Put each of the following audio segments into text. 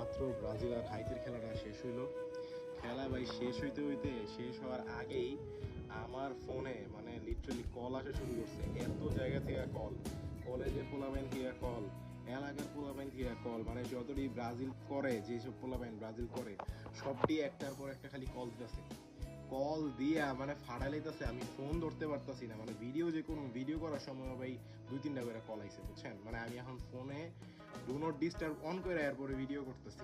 মাত্র ব্রাজিল আর হাইতির খেলাটা শেষ হইলো। খেলা ভাই শেষ হইতে হইতে শেষ হওয়ার আগেই আমার ফোনে মানে লিটারালি কল আসা শুরু করছে। এত জায়গা থেকে কল, কলেজে পোলাপাইন থেকে কল, এলাকার পোলাপাইন থেকে কল, মানে যতটি ব্রাজিল করে, যেসব পোলাপাইন ব্রাজিল করে সবটি একটার পর একটা খালি কল দিতেছে। কল দিয়া মানে ফাড়া লাইতেছে, আমি ফোন ধরতে পারতাছি না। মানে ভিডিও, যে কোনো ভিডিও করার সময় ভাই 2-3টা করে কল আইছে, বুঝছেন? মানে আমি এখন ফোনে ডু নট ডিস্টার্ব অন করে এরপরে ভিডিও করতেছি।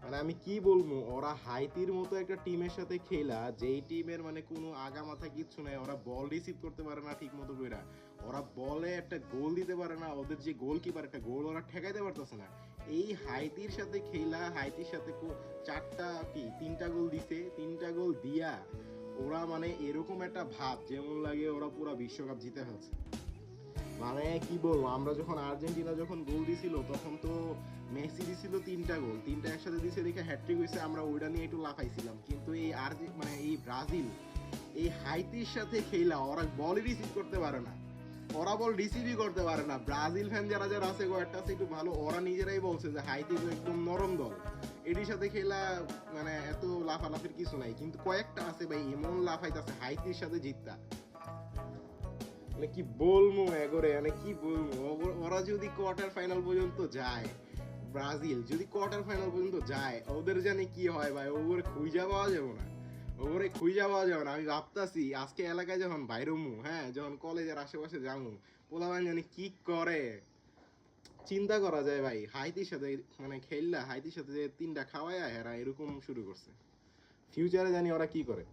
মানে আমি কি বলবো, ওরা হাইতির মতো একটা টিমের সাথে খেলা, যেই টিমের মানে কোনো আগা মাথা কিচ্ছু নাই, ওরা বল রিসিভ করতে পারে না ঠিক মতো কইরা, ওরা বলে একটা গোল দিতে পারে না, ওদের যে গোলকিপার একটা গোল ওরা ঠেকাইতে পারতেছে না। এই হাইতির সাথে খেলা, হাইতির সাথে চারটা কি 3টা গোল দিছে, 3টা গোল দিয়া ওরা মানে এরকম একটা ভাব যেমন লাগে ওরা পুরো বিশ্বকাপ জিতে ফেলছে। মানে কি বলবো, আমরা যখন আর্জেন্টিনা যখন গোল দিছিল তখন তো মেসি দিছিল 3টা গোল, 3টা একসাথে দিছে দেখে হ্যাট্রিক হয়েছে, আমরা ওইটা নিয়ে একটু লাফাইছিলাম। কিন্তু এই মানে এই ব্রাজিল এই হাইতির সাথে খেলা, ওরা বল রিসিভ করতে পারে না, ওরা বল রিসিভই করতে পারে না। ব্রাজিল ফ্যান যারা যারা আছে কয়েকটা আছে একটু ভালো, ওরা নিজেরাই বলছে যে হাইতি তো একদম নরম দল, এটির সাথে খেলা মানে এত লাফালাফির কিছু নাই। কিন্তু কয়েকটা আছে ভাই এমন লাফাইতেছে হাইতির সাথে জিততা, মানে কি বলবো এগোরে, মানে কি বলবো, ওরা যদি কোয়ার্টার ফাইনাল পর্যন্ত যায়, ব্রাজিল যদি কোয়ার্টার ফাইনাল পর্যন্ত যায়, ওদের জানি কি হয় ভাই, ওরে খুঁজা পাওয়া যাবে না, ওরে খুঁজা পাওয়া যাবে না। আমি ভাবতাছি আজকে এলাকায় যখন বাইরমু, হ্যাঁ, যখন কলেজের আশেপাশে যাবো, পোলাপান জানি কি করে, চিন্তা করা যায় ভাই। হাইতির সাথে মানে খেললা, হাইতির সাথে যে 3টা খাওয়ায় হেরা এরকম শুরু করছে, ফিউচারে জানি ওরা কি করে।